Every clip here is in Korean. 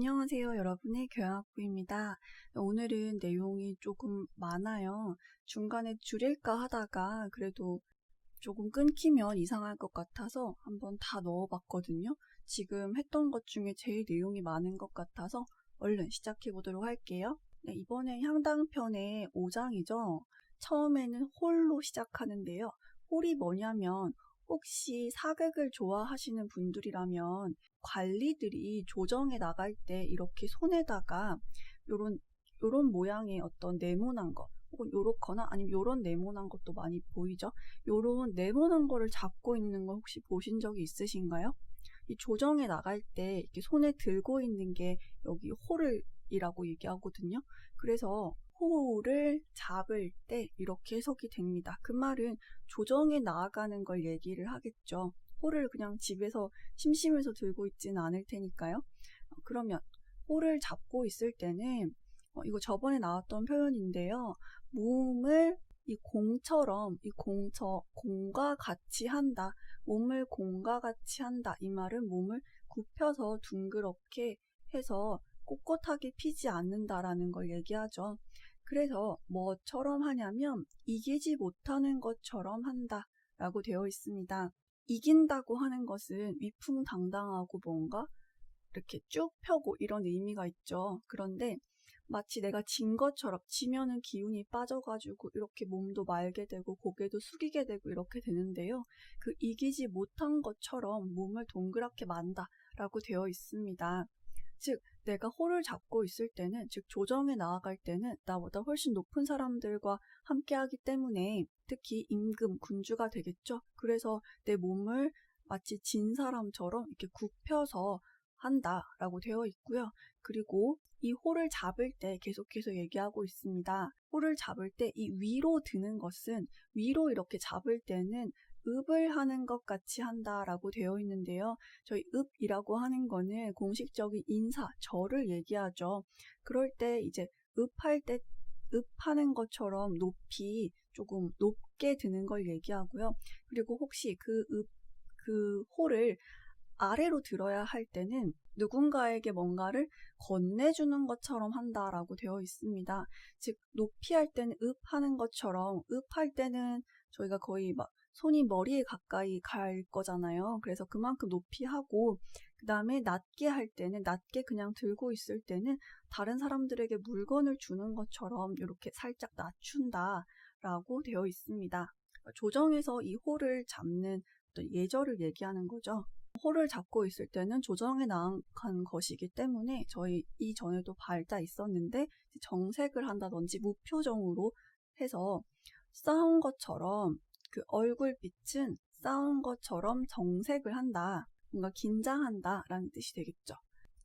안녕하세요. 여러분의 교양학부입니다. 오늘은 내용이 조금 많아요. 중간에 줄일까 하다가 그래도 조금 끊기면 이상할 것 같아서 한번 다 넣어봤거든요. 지금 했던 것 중에 제일 내용이 많은 것 같아서 얼른 시작해 보도록 할게요. 네, 이번엔 향당편의 5장이죠. 처음에는 홀로 시작하는데요. 홀이 뭐냐면 혹시 사극을 좋아하시는 분들이라면 관리들이 조정에 나갈 때 이렇게 손에다가 요런 모양의 어떤 네모난 거 혹은 요렇거나 아니면 요런 네모난 것도 많이 보이죠? 요런 네모난 거를 잡고 있는 거 혹시 보신 적이 있으신가요? 이 조정에 나갈 때 이렇게 손에 들고 있는 게 여기 홀이라고 얘기하거든요. 그래서 홀을 잡을 때 이렇게 해석이 됩니다. 그 말은 조정에 나아가는 걸 얘기를 하겠죠. 홀을 그냥 집에서 심심해서 들고 있지는 않을 테니까요. 그러면 홀을 잡고 있을 때는 이거 저번에 나왔던 표현인데요. 몸을 이 공처럼 공과 같이 한다. 몸을 공과 같이 한다. 이 말은 몸을 굽혀서 둥그렇게 해서 꼿꼿하게 피지 않는다라는 걸 얘기하죠. 그래서 뭐처럼 하냐면 이기지 못하는 것처럼 한다 라고 되어 있습니다. 이긴다고 하는 것은 위풍당당하고 뭔가 이렇게 쭉 펴고 이런 의미가 있죠. 그런데 마치 내가 진 것처럼 지면은 기운이 빠져가지고 이렇게 몸도 말게 되고 고개도 숙이게 되고 이렇게 되는데요. 그 이기지 못한 것처럼 몸을 동그랗게 만다 라고 되어 있습니다. 즉 내가 홀을 잡고 있을 때는 즉 조정에 나아갈 때는 나보다 훨씬 높은 사람들과 함께 하기 때문에 특히 임금, 군주가 되겠죠. 그래서 내 몸을 마치 진 사람처럼 이렇게 굽혀서 한다라고 되어 있고요. 그리고 이 홀을 잡을 때 계속해서 얘기하고 있습니다. 홀을 잡을 때 이 위로 드는 것은 위로 이렇게 잡을 때는 읍을 하는 것 같이 한다라고 되어 있는데요. 저희 읍이라고 하는 거는 공식적인 인사, 절을 얘기하죠. 그럴 때 이제 읍할 때 읍하는 것처럼 높이 조금 높게 드는 걸 얘기하고요. 그리고 혹시 그 홀을 아래로 들어야 할 때는 누군가에게 뭔가를 건네주는 것처럼 한다라고 되어 있습니다. 즉 높이 할 때는 읍하는 것처럼 읍할 때는 저희가 거의 막 손이 머리에 가까이 갈 거잖아요. 그래서 그만큼 높이 하고 그 다음에 낮게 할 때는 낮게 그냥 들고 있을 때는 다른 사람들에게 물건을 주는 것처럼 이렇게 살짝 낮춘다라고 되어 있습니다. 조정에서 이 홀을 잡는 어떤 예절을 얘기하는 거죠. 홀을 잡고 있을 때는 조정에 나아간 것이기 때문에 저희 이전에도 발자 있었는데 정색을 한다든지 무표정으로 해서 싸운 것처럼 그 얼굴빛은 싸운 것처럼 정색을 한다. 뭔가 긴장한다 라는 뜻이 되겠죠.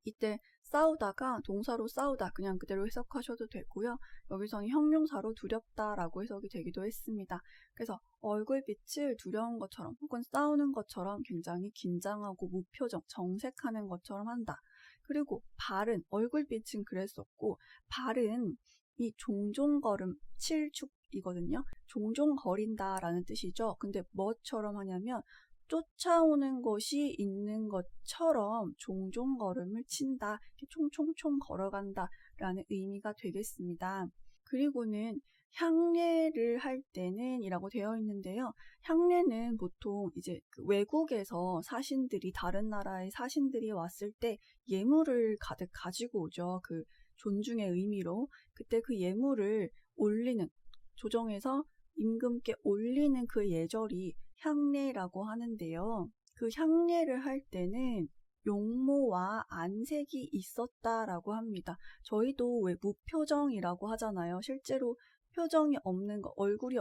이때 싸우다가 동사로 싸우다 그냥 그대로 해석하셔도 되고요. 여기서는 형용사로 두렵다라고 해석이 되기도 했습니다. 그래서 얼굴빛을 두려운 것처럼 혹은 싸우는 것처럼 굉장히 긴장하고 무표정, 정색하는 것처럼 한다. 그리고 발은 얼굴빛은 그랬었고 발은 이 종종걸음, 칠축이거든요. 종종 거린다라는 뜻이죠. 근데 뭐처럼 하냐면 쫓아오는 것이 있는 것처럼 종종 걸음을 친다, 총총총 걸어간다 라는 의미가 되겠습니다. 그리고는 향례를 할 때는 이라고 되어 있는데요. 향례는 보통 이제 그 외국에서 사신들이 다른 나라의 사신들이 왔을 때 예물을 가득 가지고 오죠. 그 존중의 의미로. 그때 그 예물을 올리는, 조정에서 임금께 올리는 그 예절이 향례라고 하는데요. 그 향례를 할 때는 용모와 안색이 있었다라고 합니다. 저희도 왜 무표정이라고 하잖아요. 실제로 표정이 없는 거, 얼굴이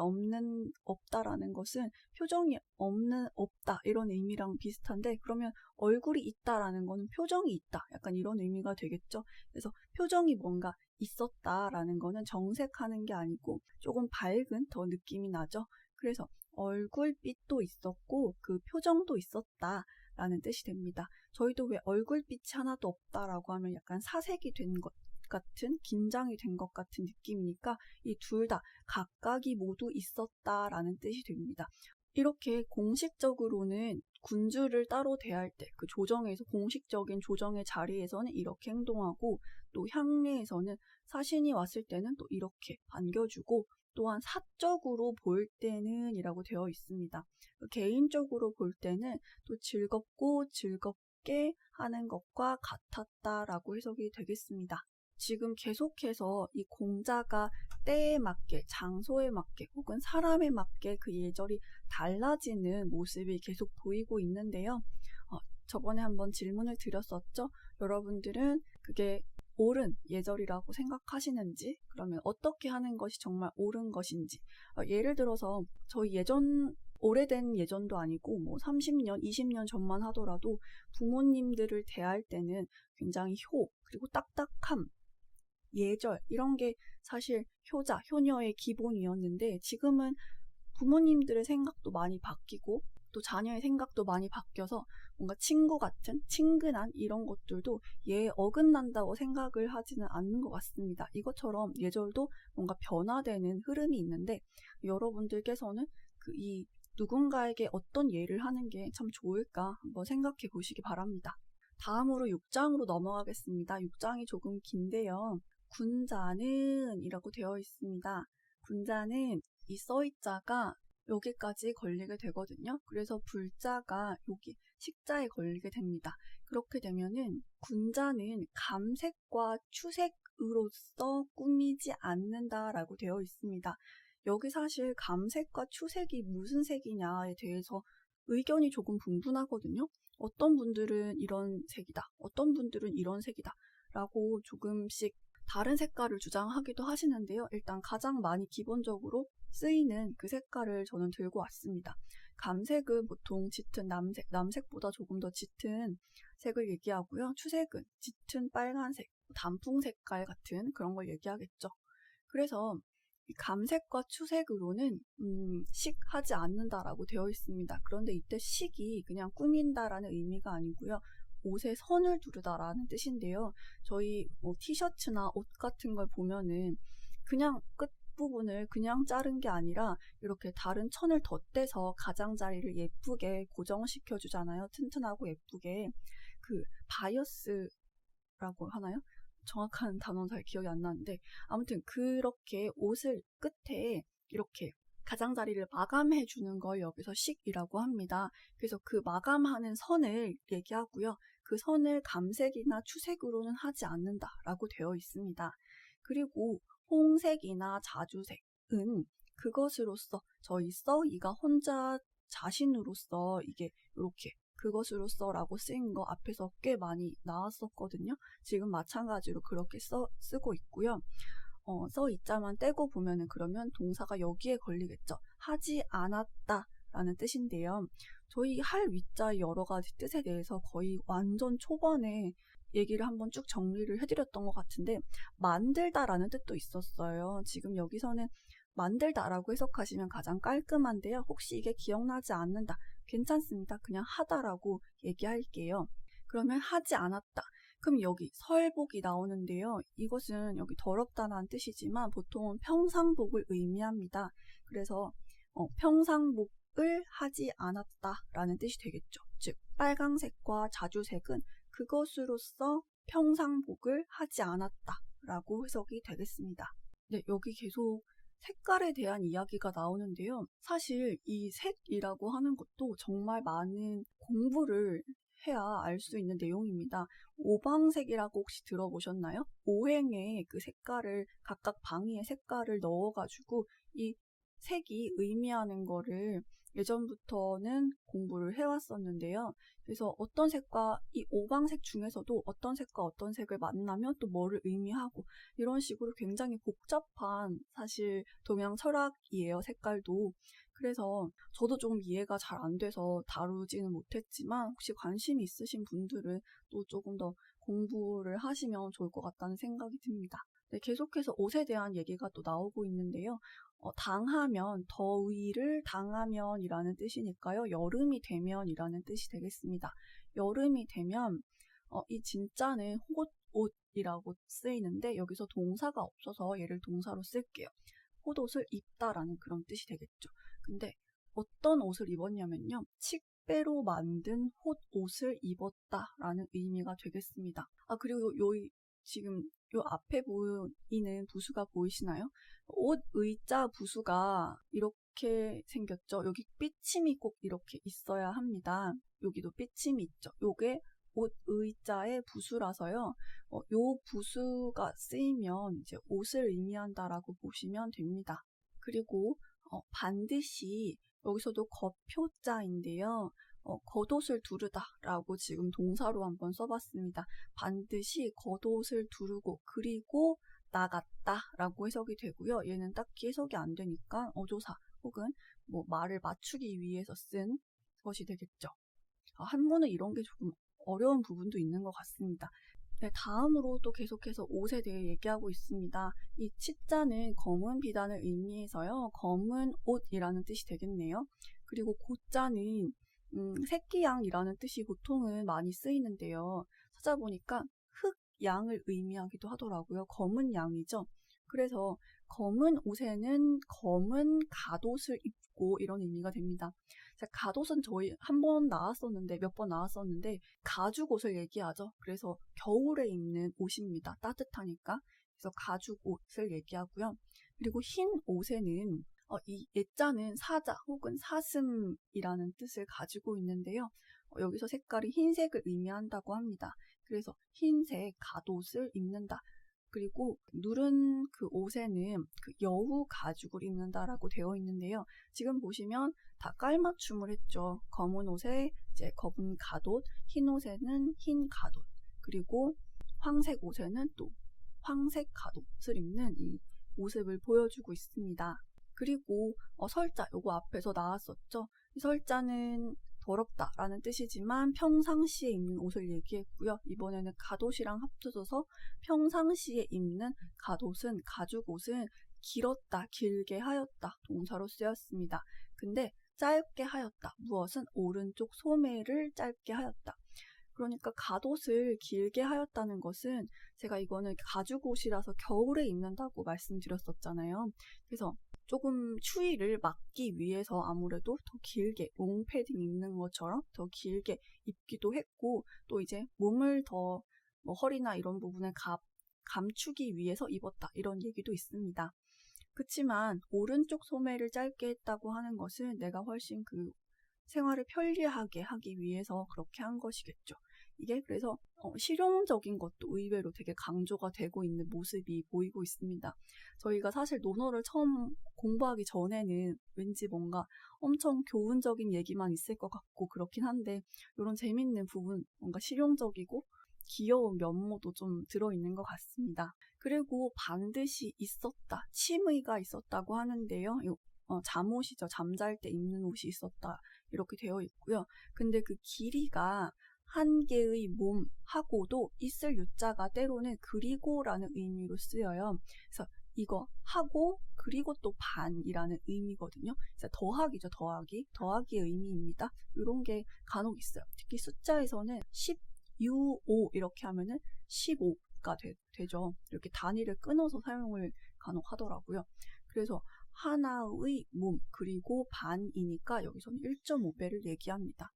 없다라는 것은 표정이 없다 이런 의미랑 비슷한데 그러면 얼굴이 있다라는 거는 표정이 있다 약간 이런 의미가 되겠죠. 그래서 표정이 뭔가 있었다라는 거는 정색하는 게 아니고 조금 밝은 더 느낌이 나죠. 그래서 얼굴빛도 있었고 그 표정도 있었다라는 뜻이 됩니다. 저희도 왜 얼굴빛이 하나도 없다라고 하면 약간 사색이 된 것 같은 긴장이 된 것 같은 느낌이니까 이 둘 다 각각이 모두 있었다라는 뜻이 됩니다. 이렇게 공식적으로는 군주를 따로 대할 때 그 조정에서 공식적인 조정의 자리에서는 이렇게 행동하고 또 향례에서는 사신이 왔을 때는 또 이렇게 반겨주고 또한 사적으로 볼 때는 이라고 되어 있습니다. 개인적으로 볼 때는 또 즐겁고 즐겁게 하는 것과 같았다라고 해석이 되겠습니다. 지금 계속해서 이 공자가 때에 맞게, 장소에 맞게 혹은 사람에 맞게 그 예절이 달라지는 모습이 계속 보이고 있는데요. 저번에 한번 질문을 드렸었죠. 여러분들은 그게 옳은 예절이라고 생각하시는지, 그러면 어떻게 하는 것이 정말 옳은 것인지. 예를 들어서 저희 오래된 예전도 아니고 뭐 30년, 20년 전만 하더라도 부모님들을 대할 때는 굉장히 그리고 딱딱함, 예절 이런 게 사실 효녀의 기본이었는데 지금은 부모님들의 생각도 많이 바뀌고 또 자녀의 생각도 많이 바뀌어서 뭔가 친구 같은 친근한 이런 것들도 어긋난다고 생각을 하지는 않는 것 같습니다. 이것처럼 예절도 뭔가 변화되는 흐름이 있는데 여러분들께서는 이 누군가에게 어떤 예를 하는 게 참 좋을까 한번 생각해 보시기 바랍니다. 다음으로 6장으로 넘어가겠습니다. 6장이 조금 긴데요. 군자는 이라고 되어 있습니다. 군자는 이 써이자가 여기까지 걸리게 되거든요. 그래서 불자가 여기 식자에 걸리게 됩니다. 그렇게 되면은 군자는 감색과 추색으로서 꾸미지 않는다라고 되어 있습니다. 여기 사실 감색과 추색이 무슨 색이냐에 대해서 의견이 조금 분분하거든요. 어떤 분들은 이런 색이다, 어떤 분들은 이런 색이다 라고 조금씩 다른 색깔을 주장하기도 하시는데요. 일단 가장 많이 기본적으로 쓰이는 그 색깔을 저는 들고 왔습니다. 감색은 보통 짙은 남색보다 조금 더 짙은 색을 얘기하고요. 추색은 짙은 빨간색, 단풍 색깔 같은 그런 걸 얘기하겠죠. 그래서 이 감색과 추색으로는 식하지 않는다라고 되어 있습니다. 그런데 이때 식이 그냥 꾸민다라는 의미가 아니고요. 옷에 선을 두르다라는 뜻인데요. 저희 티셔츠나 옷 같은 걸 보면은 그냥 끝부분을 그냥 자른 게 아니라 이렇게 다른 천을 덧대서 가장자리를 예쁘게 고정시켜 주잖아요. 튼튼하고 예쁘게. 그 바이어스라고 하나요? 정확한 단어는 잘 기억이 안 나는데 아무튼 그렇게 옷을 끝에 이렇게 가장자리를 마감해 주는 걸 여기서 식이라고 합니다. 그래서 그 마감하는 선을 얘기하고요. 그 선을 감색이나 추색으로는 하지 않는다라고 되어 있습니다. 그리고 홍색이나 자주색은 그것으로서 저희 써이가 혼자 자신으로서 이게 이렇게 그것으로서라고 쓰인 거 앞에서 꽤 많이 나왔었거든요. 지금 마찬가지로 그렇게 쓰고 있고요. 써이자만 떼고 보면은 그러면 동사가 여기에 걸리겠죠. 하지 않았다라는 뜻인데요. 저희 할 위자의 여러 가지 뜻에 대해서 거의 완전 초반에 얘기를 한번 쭉 정리를 해드렸던 것 같은데 만들다라는 뜻도 있었어요. 지금 여기서는 만들다라고 해석하시면 가장 깔끔한데요. 혹시 이게 기억나지 않는다. 괜찮습니다. 그냥 하다라고 얘기할게요. 그러면 하지 않았다. 그럼 여기 설복이 나오는데요. 이것은 여기 더럽다는 뜻이지만 보통은 평상복을 의미합니다. 그래서 평상복을 하지 않았다라는 뜻이 되겠죠. 즉 빨강색과 자주색은 그것으로서 평상복을 하지 않았다라고 해석이 되겠습니다. 네, 여기 계속 색깔에 대한 이야기가 나오는데요. 사실 이 색이라고 하는 것도 정말 많은 공부를 해야 알 수 있는 내용입니다. 오방색이라고 혹시 들어보셨나요? 오행에 그 색깔을 각각 방위의 색깔을 넣어가지고 이 색이 의미하는 거를 예전부터는 공부를 해왔었는데요. 그래서 어떤 색과 이 오방색 중에서도 어떤 색과 어떤 색을 만나면 또 뭐를 의미하고 이런 식으로 굉장히 복잡한 사실 동양 철학이에요. 색깔도. 그래서 저도 좀 이해가 잘 안 돼서 다루지는 못했지만 혹시 관심이 있으신 분들은 또 조금 더 공부를 하시면 좋을 것 같다는 생각이 듭니다. 네, 계속해서 옷에 대한 얘기가 또 나오고 있는데요. 당하면, 더위를 당하면 이라는 뜻이니까요. 여름이 되면 이라는 뜻이 되겠습니다. 여름이 되면 이 진짜는 옷이라고 쓰이는데 여기서 동사가 없어서 얘를 동사로 쓸게요. 옷을 입다라는 그런 뜻이 되겠죠. 근데 어떤 옷을 입었냐면요. 택배로 만든 옷을 입었다라는 의미가 되겠습니다. 그리고 지금 요 앞에 보이는 부수가 보이시나요? 옷 의자 부수가 이렇게 생겼죠. 여기 삐침이 꼭 이렇게 있어야 합니다. 여기도 삐침이 있죠. 요게 옷 의자의 부수라서요. 요 부수가 쓰이면 이제 옷을 의미한다라고 보시면 됩니다. 그리고 반드시 여기서도 거표자인데요. 겉옷을 두르다라고 지금 동사로 한번 써봤습니다. 반드시 겉옷을 두르고 그리고 나갔다라고 해석이 되고요. 얘는 딱히 해석이 안 되니까 어조사 혹은 뭐 말을 맞추기 위해서 쓴 것이 되겠죠. 한문은 이런 게 조금 어려운 부분도 있는 것 같습니다. 네, 다음으로 또 계속해서 옷에 대해 얘기하고 있습니다. 이 치자는 검은 비단을 의미해서요. 검은 옷이라는 뜻이 되겠네요. 그리고 고자는 새끼양이라는 뜻이 보통은 많이 쓰이는데요. 찾아보니까 흑양을 의미하기도 하더라고요. 검은 양이죠. 그래서 검은 옷에는 검은 갓옷을 입고 이런 의미가 됩니다. 갓옷은 저희 몇 번 나왔었는데 가죽 옷을 얘기하죠. 그래서 겨울에 입는 옷입니다. 따뜻하니까. 그래서 가죽 옷을 얘기하고요. 그리고 흰 옷에는 이 예자는 사자 혹은 사슴이라는 뜻을 가지고 있는데요. 여기서 색깔이 흰색을 의미한다고 합니다. 그래서 흰색 갓옷을 입는다. 그리고 누른 그 옷에는 그 여우 가죽을 입는다라고 되어 있는데요. 지금 보시면 다 깔맞춤을 했죠. 검은 옷에 이제 검은 갓옷, 흰 옷에는 흰 갓옷, 그리고 황색 옷에는 또 황색 갓옷을 입는 이 모습을 보여주고 있습니다. 그리고 설자, 요거 앞에서 나왔었죠. 이 설자는 더럽다라는 뜻이지만 평상시에 입는 옷을 얘기했고요. 이번에는 갓옷이랑 합쳐져서 평상시에 입는 갓옷은 가죽옷은 길었다, 길게 하였다 동사로 쓰였습니다. 근데 짧게 하였다. 무엇은 오른쪽 소매를 짧게 하였다. 그러니까 갓옷을 길게 하였다는 것은 제가 이거는 가죽옷이라서 겨울에 입는다고 말씀드렸었잖아요. 그래서 조금 추위를 막기 위해서 아무래도 더 길게 롱패딩 입는 것처럼 더 길게 입기도 했고 또 이제 몸을 더 허리나 이런 부분에 감추기 위해서 입었다 이런 얘기도 있습니다. 그치만 오른쪽 소매를 짧게 했다고 하는 것은 내가 훨씬 그 생활을 편리하게 하기 위해서 그렇게 한 것이겠죠. 이게 그래서 실용적인 것도 의외로 되게 강조가 되고 있는 모습이 보이고 있습니다. 저희가 사실 논어를 처음 공부하기 전에는 왠지 뭔가 엄청 교훈적인 얘기만 있을 것 같고 그렇긴 한데 이런 재밌는 부분, 뭔가 실용적이고 귀여운 면모도 좀 들어있는 것 같습니다. 그리고 반드시 있었다, 침의가 있었다고 하는데요. 잠옷이죠. 잠잘 때 입는 옷이 있었다 이렇게 되어 있고요. 근데 그 길이가 한 개의 몸하고도 있을 유자가 때로는 그리고라는 의미로 쓰여요. 그래서 이거 하고 그리고 또 반이라는 의미거든요. 그래서 더하기죠. 더하기의 의미입니다. 이런 게 간혹 있어요. 특히 숫자에서는 10U5 이렇게 하면은 15가 되죠. 이렇게 단위를 끊어서 사용을 간혹 하더라고요. 그래서 하나의 몸 그리고 반이니까 여기서는 1.5배를 얘기합니다.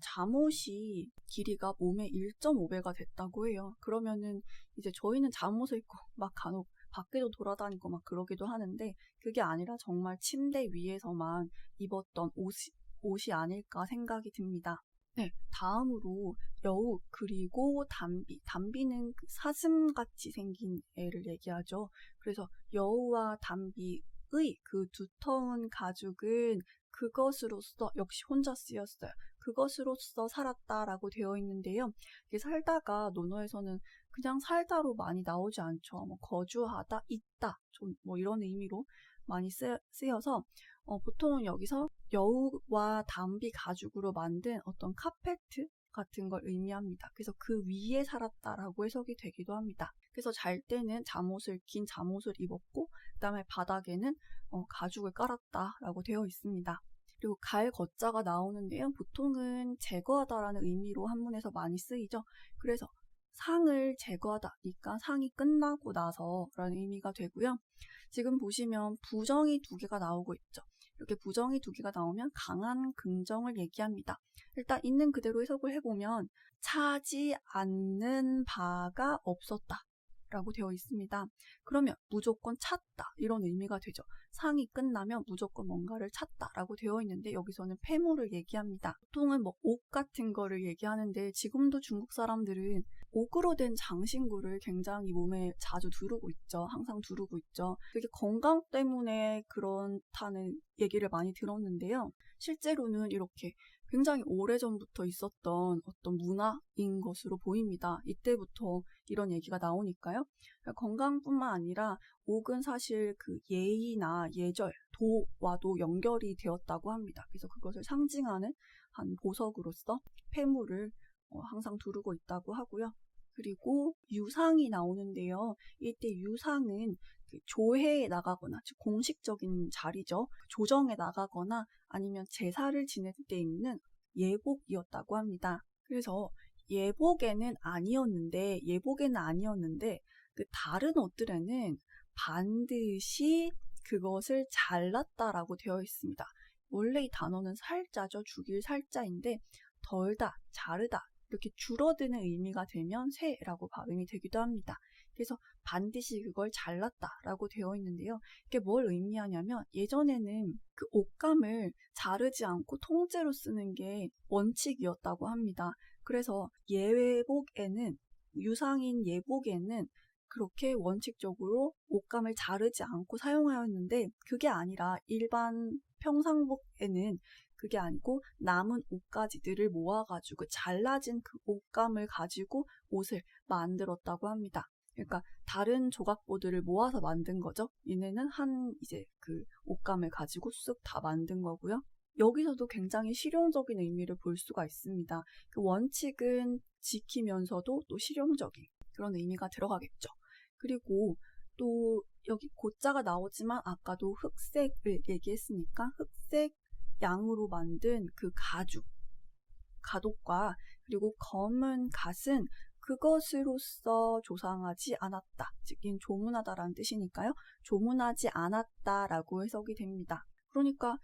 잠옷이 길이가 몸의 1.5배가 됐다고 해요. 그러면은 이제 저희는 잠옷을 입고 막 간혹 밖에도 돌아다니고 막 그러기도 하는데 그게 아니라 정말 침대 위에서만 입었던 옷이 아닐까 생각이 듭니다. 네, 다음으로 여우 그리고 담비는 그 사슴같이 생긴 애를 얘기하죠. 그래서 여우와 담비의 그 두터운 가죽은 그것으로서 역시 혼자 쓰였어요. 그것으로서 살았다라고 되어 있는데요. 이게 살다가 논어에서는 그냥 살다로 많이 나오지 않죠. 거주하다, 있다, 좀 이런 의미로 많이 쓰여서 보통은 여기서 여우와 담비 가죽으로 만든 어떤 카페트 같은 걸 의미합니다. 그래서 그 위에 살았다라고 해석이 되기도 합니다. 그래서 잘 때는 긴 잠옷을 입었고 그 다음에 바닥에는 가죽을 깔았다라고 되어 있습니다. 그리고 거자가 나오는데요. 보통은 제거하다라는 의미로 한문에서 많이 쓰이죠. 그래서 상을 제거하다니까 상이 끝나고 나서라는 의미가 되고요. 지금 보시면 부정이 2개가 나오고 있죠. 이렇게 부정의 두 개가 나오면 강한 긍정을 얘기합니다. 일단 있는 그대로 해석을 해보면 차지 않는 바가 없었다 라고 되어 있습니다. 그러면 무조건 찾다 이런 의미가 되죠. 상이 끝나면 무조건 뭔가를 찾다라고 되어 있는데 여기서는 폐물을 얘기합니다. 보통은 뭐 옥 같은 거를 얘기하는데 지금도 중국 사람들은 옥으로 된 장신구를 굉장히 몸에 자주 두르고 있죠. 항상 두르고 있죠. 그게 건강 때문에 그렇다는 얘기를 많이 들었는데요. 실제로는 이렇게 굉장히 오래전부터 있었던 어떤 문화인 것으로 보입니다. 이때부터 이런 얘기가 나오니까요. 건강뿐만 아니라 옥은 사실 그 예의나 예절, 도와도 연결이 되었다고 합니다. 그래서 그것을 상징하는 한 보석으로서 폐물을 항상 두르고 있다고 하고요. 그리고 유상이 나오는데요. 이때 유상은 그 조회에 나가거나 즉 공식적인 자리죠. 조정에 나가거나 아니면 제사를 지낼 때 입는 예복이었다고 합니다. 그래서 예복에는 아니었는데 그 다른 옷들에는 반드시 그것을 잘랐다라고 되어 있습니다. 원래 이 단어는 살자죠. 죽일 살자인데 덜다, 자르다 이렇게 줄어드는 의미가 되면 새라고 발음이 되기도 합니다. 그래서 반드시 그걸 잘랐다라고 되어 있는데요. 이게 뭘 의미하냐면 예전에는 그 옷감을 자르지 않고 통째로 쓰는 게 원칙이었다고 합니다. 그래서 유상인 예복에는 그렇게 원칙적으로 옷감을 자르지 않고 사용하였는데 그게 아니라 일반 평상복에는 그게 아니고 남은 옷가지들을 모아가지고 잘라진 그 옷감을 가지고 옷을 만들었다고 합니다. 그러니까 다른 조각보들을 모아서 만든 거죠. 얘네는 이제 그 옷감을 가지고 쓱 다 만든 거고요. 여기서도 굉장히 실용적인 의미를 볼 수가 있습니다. 그 원칙은 지키면서도 또 실용적인 그런 의미가 들어가겠죠. 그리고 또 여기 고자가 나오지만 아까도 흑색을 얘기했으니까 흑색 양으로 만든 그 가독과 그리고 검은 갓은 그것으로서 조상하지 않았다. 즉 조문하다라는 뜻이니까요. 조문하지 않았다라고 해석이 됩니다. 그러니까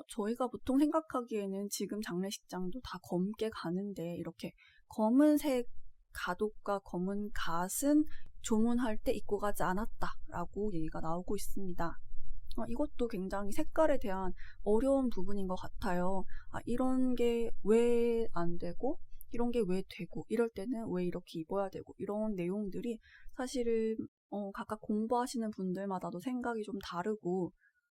저희가 보통 생각하기에는 지금 장례식장도 다 검게 가는데 이렇게 검은색 가독과 검은 갓은 조문할 때 입고 가지 않았다라고 얘기가 나오고 있습니다. 이것도 굉장히 색깔에 대한 어려운 부분인 것 같아요. 이런 게 왜 안 되고 이런 게 왜 되고 이럴 때는 왜 이렇게 입어야 되고 이런 내용들이 사실은 각각 공부하시는 분들마다도 생각이 좀 다르고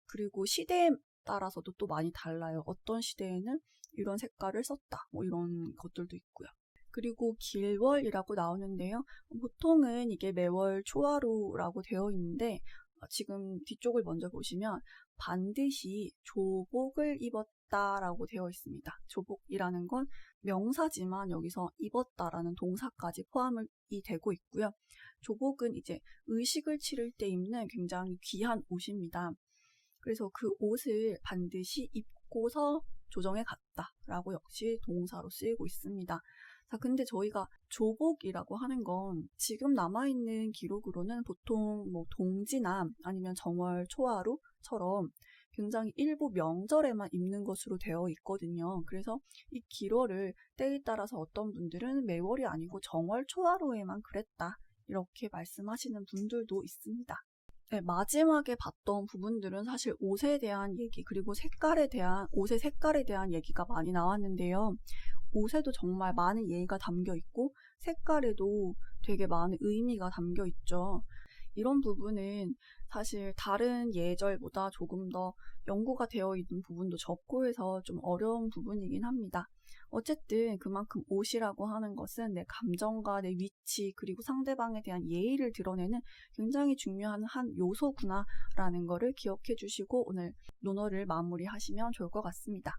그리고 시대에 따라서도 또 많이 달라요. 어떤 시대에는 이런 색깔을 썼다 뭐 이런 것들도 있고요. 그리고 길월이라고 나오는데요. 보통은 이게 매월 초하루라고 되어 있는데 지금 뒤쪽을 먼저 보시면 반드시 조복을 입었다라고 되어 있습니다. 조복이라는 건 명사지만 여기서 입었다라는 동사까지 포함이 되고 있고요. 조복은 이제 의식을 치를 때 입는 굉장히 귀한 옷입니다. 그래서 그 옷을 반드시 입고서 조정에 갔다라고 역시 동사로 쓰이고 있습니다. 자, 근데 저희가 조복이라고 하는 건 지금 남아있는 기록으로는 보통 뭐 동지나 아니면 정월 초하루처럼 굉장히 일부 명절에만 입는 것으로 되어 있거든요. 그래서 이 길월을 때에 따라서 어떤 분들은 매월이 아니고 정월 초하루에만 그랬다 이렇게 말씀하시는 분들도 있습니다. 네, 마지막에 봤던 부분들은 사실 옷에 대한 얘기 그리고 옷의 색깔에 대한 얘기가 많이 나왔는데요. 옷에도 정말 많은 예의가 담겨 있고 색깔에도 되게 많은 의미가 담겨 있죠. 이런 부분은 사실 다른 예절보다 조금 더 연구가 되어 있는 부분도 적고 해서 좀 어려운 부분이긴 합니다. 어쨌든 그만큼 옷이라고 하는 것은 내 감정과 내 위치 그리고 상대방에 대한 예의를 드러내는 굉장히 중요한 한 요소구나 라는 거를 기억해 주시고 오늘 논어를 마무리하시면 좋을 것 같습니다.